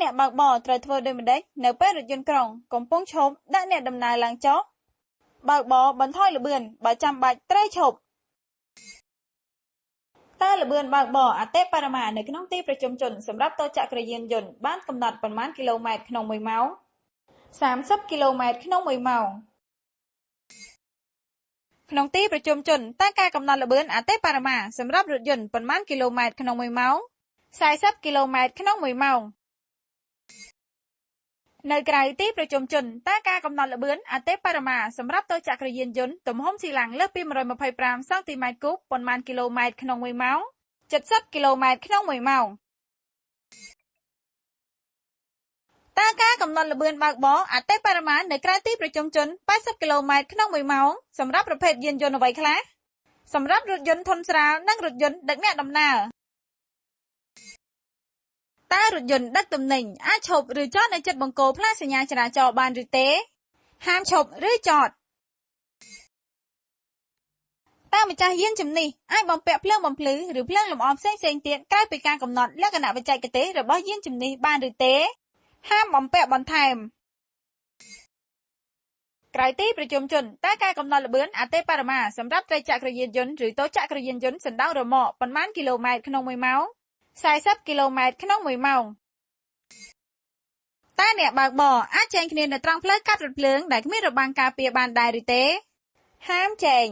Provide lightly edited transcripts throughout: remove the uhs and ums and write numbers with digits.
អ្នកបើកបរត្រូវធ្វើដូចម្តេចនៅពេលរថយន្តក្រុងកំពុងឈប់ដាក់អ្នកដំណើរឡើងចុះបើកបរបន្ថយល្បឿនបើចាំបាច់ត្រូវឈប់តើល្បឿនបើកបរអតិបរមានៅក្នុងទីប្រជុំជនសម្រាប់តូចចក្រយានយន្តបានកំណត់ប៉ុន្មានគីឡូម៉ែត្រក្នុង1ម៉ោង30គីឡូម៉ែត្រក្នុង1ម៉ោងក្នុងទីប្រជុំជនតើការកំណត់ល្បឿនអតិបរមាសម្រាប់រថយន្តប៉ុន្មានគីឡូម៉ែត្រក្នុង1ម៉ោង40គីឡូម៉ែត្រក្នុង1ម៉ោងនៅក្រៅទីប្រជុំជនតើការកំណត់ល្បឿនអតិបរមាសម្រាប់តូចចក្រយានយន្តទំហំស៊ីឡាំងលើសពី125សង់ទីម៉ែត្រគូបប៉ុន្មានគីឡូម៉ែត្រក្នុង1ម៉ោង70គីឡូម៉ែត្រក្នុង1ម៉ោងតើការកំណត់ល្បឿនបើកបរអតិបរមានៅក្រៅទីប្រជុំជន80គីឡូម៉ែត្រក្នុង1ម៉ោងសម្រាប់ប្រភេទយានយន្តអ្វីខ្លះសម្រាប់រថយន្តធុនស្រាលនិងរថយន្តដឹកអ្នកដំណើរតើរថយន្តដឹកទំនិញអាចឈប់ឬចតនៅជិតបង្គោលផ្លាកសញ្ញាចរាចរណ៍បានឬទេហាមឈប់ឬចតតើម្ចាស់យានជំនិះអាចបំពាក់ភ្លើងបំភ្លឺឬភ្លើងលម្អផ្សេងៗទៀតក្រៅពីការកំណត់លក្ខណៈបច្ចេកទេសរបស់យានជំនិះបានឬទេហាមបំពាក់បន្ថែមក្រៅទីប្រជុំជនតើការកំណត់ល្បឿនអតិបរមាសម្រាប់ត្រីចក្រយានយន្តឬតូចចក្រយានយន្តសណ្ដោងរមាក់ប៉ុន្មានគីឡូម៉ែត្រក្នុង1ម៉ោង40គីឡូម៉ែត្រក្នុង1ម៉ោងតើអ្នកបើកបរអាចចែងគ្នានៅត្រង់ផ្លូវកាត់រថភ្លើងដែលគ្មានរបាំងការពារបានដែរឬទេហាមចែង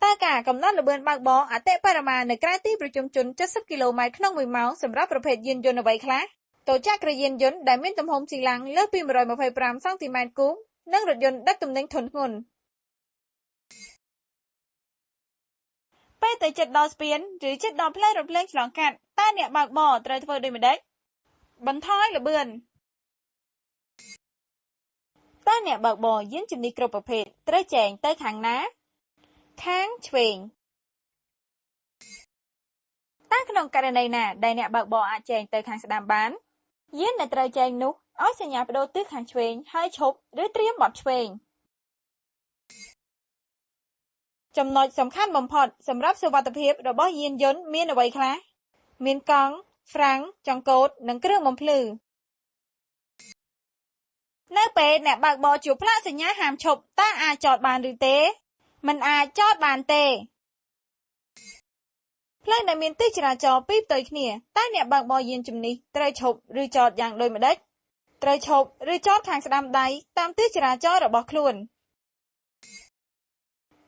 តើការកំណត់ល្បឿនបើកបរអតិបរមានៅក្រៅទីប្រជុំជន70គីឡូម៉ែត្រក្នុង1ម៉ោងសម្រាប់ប្រភេទយានយន្តអ្វីខ្លះតូចចក្រយានយន្តដែលមានទំហំស៊ីឡាំងលើសពី125សង់ទីម៉ែត្រគូបនិងរថយន្តដឹកទំនិញធុនធ្ងន់ពេលទៅជិតដល់ស្ពានឬជិតដល់ផ្លូវរថភ្លើងឆ្លងកាត់តើអ្នកបើកបរត្រូវធ្វើដូចម្តេចបន្ថយល្បឿនតើអ្នកបើកបរយានជំនិះគ្រប់ប្រភេទត្រូវចែងទៅខាងណាខាងឆ្វេងតើក្នុងករណីណាដែលអ្នកបើកបរអាចចែងទៅខាងស្ដាំបានយានដែលត្រូវចែងនោះឲ្យសញ្ញាប្តូរទិសខាងឆ្វេងហើយឈប់ឬត្រៀមបត់ឆ្វេងចំណុចសំខាន់បំផុតសម្រាប់សុវត្ថិភាពរបស់យានយន្តមានអ្វីខ្លះមានកង់ហ្វ្រាំងចង្កូតនិងគ្រឿងបំភ្លឺនៅពេលអ្នកបើកបរជួបផ្លាកសញ្ញាហាមឈប់តើអាចចតបានឬទេមិនអាចចតបានទេផ្លូវដែលមានទិសចរាចរណ៍ពីរផ្ទុយគ្នាតើអ្នកបើកបរយានជំនិះត្រូវឈប់ឬចតយ៉ាងដូចម្តេចត្រូវឈប់ឬចតខាងស្ដាំដៃតាមទិសចរាចរណ៍របស់ខ្លួន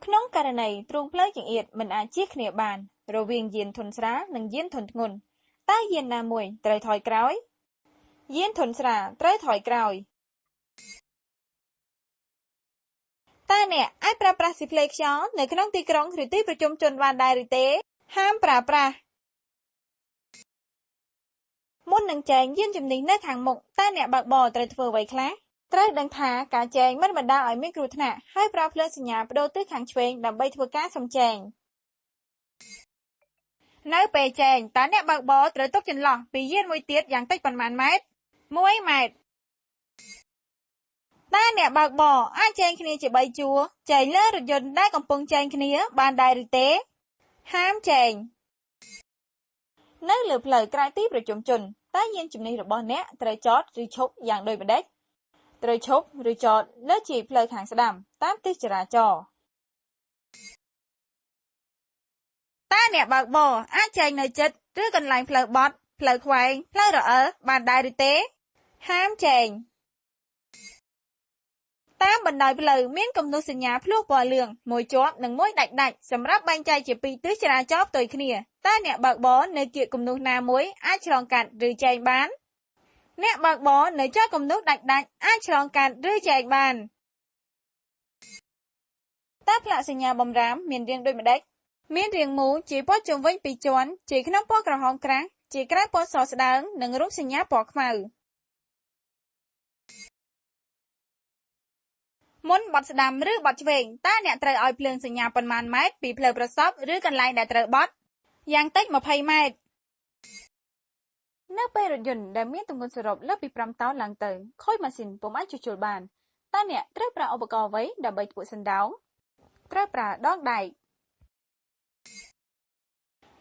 ក្នុងករណីទ្រូងផ្លូវចង្អៀតមិនអាចជៀសគ្នាបានរវាងយានធុនស្រាលនិងយានធុនធ្ងន់តើយានណាមួយត្រូវថយក្រោយយានធុនស្រាលត្រូវថយក្រោយតើអ្នកអាចប្រើប្រាស់ស៊ីផ្លេខ្យល់នៅក្នុងទីក្រុងឬទីប្រជុំជនបានដែរឬទេហាមប្រើប្រាស់មុននឹងចែងយានជំនិះនៅខាងមុខតើអ្នកបើកបរត្រូវធ្វើអ្វីខ្លះត្រូវដឹងថាការចែងមិនបណ្ដាលឲ្យមានគ្រោះថ្នាក់ហើយប្រើភ្លើងសញ្ញាប្តូរទិសខាងឆ្វេងដើម្បីធ្វើការសំចែងនៅពេលចែងតើអ្នកបើកបរត្រូវទុកចន្លោះពីយានមួយទៀតយ៉ាងតិចប៉ុន្មានម៉ែត្រ1ម៉ែត្រតើអ្នកបើកបរអាចចែងគ្នាជា3ជួរចែងលើរថយន្តដែលកំពុងចែងគ្នាបានដែរឬទេហាមចែងនៅលើផ្លូវក្រៅទីប្រជុំជនតើយានជំនិះរបស់អ្នកត្រូវចតឬឈប់យ៉ាងដូចម្តេចត្រូវឈប់ឬចតលើជាយផ្លូវខាងស្ដាំតាមទិសចរាចរណ៍តើអ្នកបើកបរអាចចែងនៅជិតឬកន្លែងផ្លូវបត់ផ្លូវខ្វែងផ្លូវរអិលបានដែរឬទេហាមចែងតាមបណ្ដោយផ្លូវមានគំនូសសញ្ញាភ្លុះពណ៌លឿងមួយជាប់និងមួយដាច់សម្រាប់បែងចែកជាពីរទិសចរាចរណ៍ផ្ទុយគ្នាតើអ្នកបើកបរនៅកៀកគំនូសណាមួយអាចឆ្លងកាត់ឬចែងបានអ្នកបើកបរនៅជាប់គំនូសដាច់អាចឆ្លងកាត់ឬចែកបានតើផ្លាកសញ្ញាបម្រាមមានរាងដូចម្តេចមានរាងមូលជាព័ទ្ធជុំវិញពីរជាន់ជាក្នុងពណ៌ក្រហមក្រាស់ជាក្រៅពណ៌សស្ដើងនិងរូបសញ្ញាពណ៌ខ្មៅមុនបត់ស្ដាំឬបត់ឆ្វេងតើអ្នកត្រូវឲ្យភ្លើងសញ្ញាប៉ុន្មានម៉ែត្រពីផ្លូវប្រសពឬកន្លែងដែលត្រូវបត់យ៉ាងតិច20ម៉ែត្រនៅពេលរថយន្តដែលមានទម្ងន់សរុបលើសពី5តោនឡើងទៅខូចម៉ាស៊ីនពុំអាចជួសជុលបានតើអ្នកត្រូវប្រើឧបករណ៍អ្វីដើម្បីធ្វើសណ្ដោងត្រូវប្រើដងដែក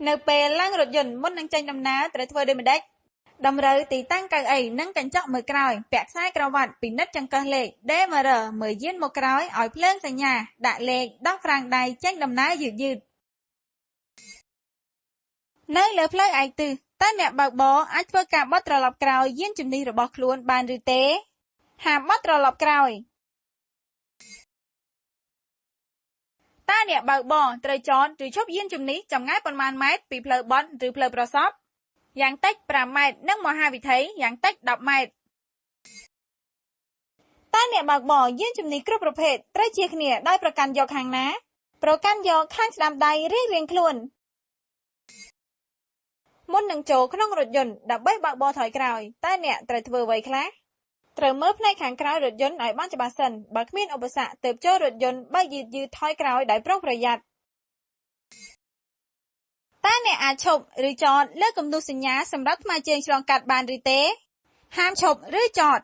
នៅពេលឡើងរថយន្តមុននឹងចេញដំណើរត្រូវធ្វើដូចម្តេច តម្រូវទីតាំងកៅអីនិងកញ្ចក់មើលក្រោយពាក់ខ្សែក្រវ៉ាត់ពិនិត្យចង្កឹះលេខ DMR មើលយានមកក្រោយឲ្យភ្លើងសញ្ញាដាក់លេខដោះហ្វ្រាំងដៃចេញដំណើរយឺតៗនៅលើផ្លូវឯកទិសតើអ្នកបើកបរអាចធ្វើការបត់ត្រឡប់ក្រោយយានជំនិះរបស់ខ្លួនបានឬទេហាមបត់ត្រឡប់ក្រោយតើអ្នកបើកបរត្រូវចតឬឈប់យានជំនិះចម្ងាយប៉ុន្មានម៉ែត្រពីផ្លូវបត់ឬផ្លូវប្រសប់យ៉ាងតិច5ម៉ែត្រនិងមហាវិថីយ៉ាងតិច10ម៉ែត្រតើអ្នកបើកបរយានជំនិះគ្រប់ប្រភេទត្រូវជៀសគ្នាដោយប្រកាន់យកខាងណាប្រកាន់យកខាងស្ដាំដៃរៀងៗខ្លួនមុននឹងចូលក្នុងរថយន្តដើម្បីបើកបរថយក្រោយតើអ្នកត្រូវធ្វើអ្វីខ្លះត្រូវមើលផ្នែកខាងក្រោយរថយន្តឲ្យបានច្បាស់សិនបើគ្មានឧបសគ្គទើបចូលរថយន្តបើកយឺតៗថយក្រោយដោយប្រុងប្រយ័ត្នតើអ្នកអាចឈប់ឬចតលើគំនូសសញ្ញាសម្រាប់ថ្មើរជើងឆ្លងកាត់បានឬទេហាមឈប់ឬចត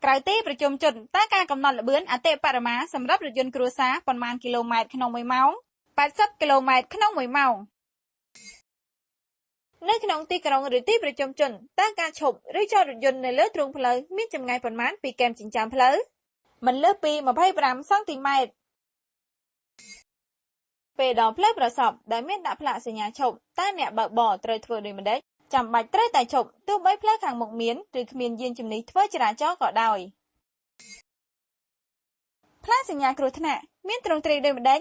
ក្រៅទីប្រជុំជនតើការកំណត់ល្បឿនអតិបរមាសម្រាប់រថយន្តគ្រួសារប៉ុន្មានគីឡូម៉ែត្រក្នុង1ម៉ោង80គីឡូម៉ែត្រក្នុង1ម៉ោងនៅក្នុងទីក្រុងឬទីប្រជុំជនតើការឈប់ឬចតរថយន្តនៅលើទ្រូងផ្លូវមានចម្ងាយប៉ុន្មានពីគែមចិញ្ចើមផ្លូវមិនលើសពី25សង់ទីម៉ែត្រពេលដល់ផ្លូវប្រសប់ដែលមានដាក់ផ្លាកសញ្ញាឈប់តើអ្នកបើកបរត្រូវធ្វើដូចម្តេចចាំបាច់ត្រូវតែឈប់ទោះបីផ្លូវខាងមុខមានឬគ្មានយានជំនិះធ្វើចរាចរណ៍ក៏ដោយផ្លាកសញ្ញាគ្រោះថ្នាក់មានទ្រង់ទ្រាយដូចម្តេច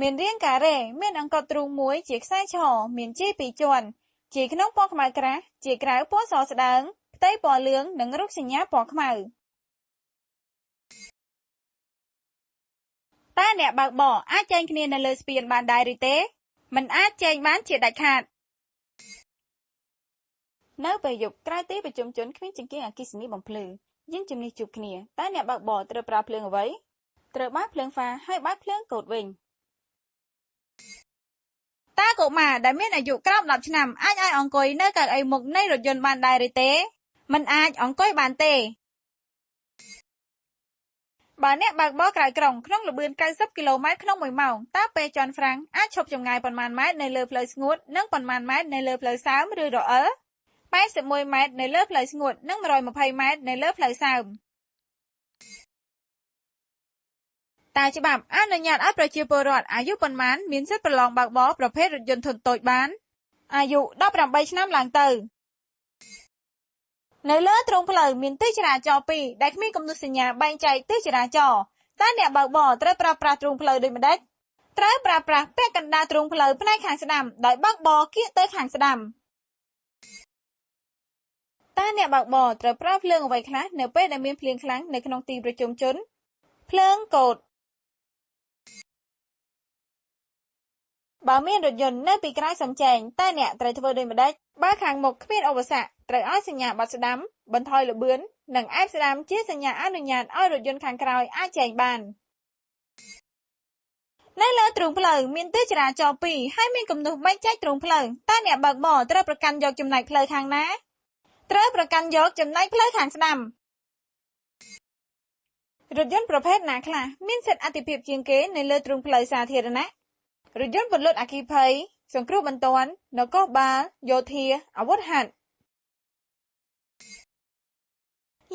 មានរាងការ៉េមានអង្កត់ទ្រូងមួយជាខ្សែឈរមានជាយ2ជាន់ជាយក្នុងពណ៌ខ្មៅក្រាស់ជាក្រៅពណ៌សស្ដើងផ្ទៃពណ៌លឿងនិងរូបសញ្ញាពណ៌ខ្មៅតើអ្នកបើកបរអាចចែងគ្នានៅលើស្ពានបានដែរឬទេមិនអាចចែងបានជាដាច់ខាតនៅពេលយប់ក្រៅទីប្រជុំជនគ្មានចង្កៀងអគ្គិសនីបំភ្លឺយានជំនិះជួបគ្នាតើអ្នកបើកបរត្រូវប្រើភ្លើងអ្វីត្រូវបើកភ្លើងហ្វាហើយបើកភ្លើងកូដវិញតើកុមារដែលមានអាយុក្រោម10ឆ្នាំអាចឲ្យអង្គុយនៅកៅអីមុខនៃរថយន្តបានដែរឬទេមិនអាចអង្គុយបានទេបើអ្នកបើកបរក្រៅក្រុងក្នុងល្បឿន90គីឡូម៉ែត្រក្នុង1ម៉ោងតើពេលជាន់ហ្វ្រាំងអាចឈប់ចម្ងាយប៉ុន្មានម៉ែត្រនៅលើផ្លូវស្ងួតនិងប៉ុន្មានម៉ែត្រនៅលើផ្លូវសើមឬរអិល81ម៉ែត្រនៅលើផ្លូវស្ងួតនិង120ម៉ែត្រនៅលើផ្លូវសើមតើច្បាប់អនុញ្ញាតឲ្យប្រជាពលរដ្ឋអាយុប៉ុន្មានមានសិទ្ធិប្រឡងបើកបរប្រភេទរថយន្តធុនតូចបានអាយុ18ឆ្នាំឡើងទៅនៅលើទ្រូងផ្លូវមានទិសចរាចរណ៍2ដែលគ្មានគំនូសសញ្ញាបែងចែកទិសចរាចរណ៍តើអ្នកបើកបរត្រូវប្រើប្រាស់ទ្រូងផ្លូវដូចម្តេចត្រូវប្រើប្រាស់ពាក់កណ្ដាលទ្រូងផ្លូវផ្នែកខាងស្ដាំដោយបើកបរគៀកទៅខាងស្ដាំតើអ្នកបើកបរត្រូវប្រើភ្លើងអ្វីខ្លះនៅពេលដែលមានភ្លៀងខ្លាំងនៅក្នុងទីប្រជុំជនភ្លើងកូដបើមានរថយន្តនៅពីក្រោយសំចែងតើអ្នកត្រូវធ្វើដូចម្តេចបើខាងមុខគ្មានឧបសគ្គត្រូវឲ្យសញ្ញាបត់ស្ដាំបន្ថយល្បឿននិងអែបស្ដាំជាសញ្ញាអនុញ្ញាតឲ្យរថយន្តខាងក្រោយអាចចែងបាននៅលើទ្រូងផ្លូវមានទិសចរាចរណ៍2ហើយមានគំនូសបែងចែកទ្រូងផ្លូវតើអ្នកបើកបរត្រូវប្រកាន់យកចំណែកផ្លូវខាងណាត្រូវប្រកាន់យកចំណែកផ្លូវខាងស្ដាំរថយន្តប្រភេទណាខ្លះមានសិទ្ធិអាទិភាពជាងគេនៅលើទ្រូងផ្លូវសាធារណៈរថយន្តពន្លត់អគ្គិភ័យសង្គ្រោះបន្ទាន់នគរបាលយោធាអាវុធហត្ថ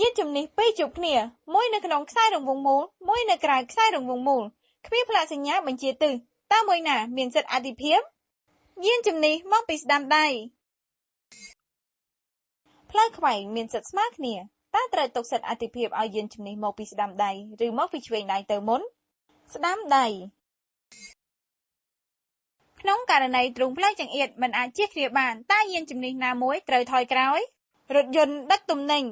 យានជំនិះ2ជួបគ្នាមួយនៅក្នុងខ្សែរង្វង់មូលមួយនៅក្រៅខ្សែរង្វង់មូលគ្មានផ្លាកសញ្ញាបញ្ជាទិសតើមួយណាមានសិទ្ធិអាទិភាពយានជំនិះមកពីស្ដាំដៃផ្លូវខ្វែងមានសិទ្ធិស្មើគ្នាតើត្រូវទុកសិទ្ធិអាទិភាពឲ្យយានជំនិះមកពីស្ដាំដៃឬមកពីឆ្វេងដៃទៅមុនស្ដាំដៃក្នុងករណីទ្រូងផ្លូវចង្អៀតមិនអាចជៀសគ្នាបានតើយានជំនិះណាមួយត្រូវថយក្រោយរថយន្តដឹកទំនិញ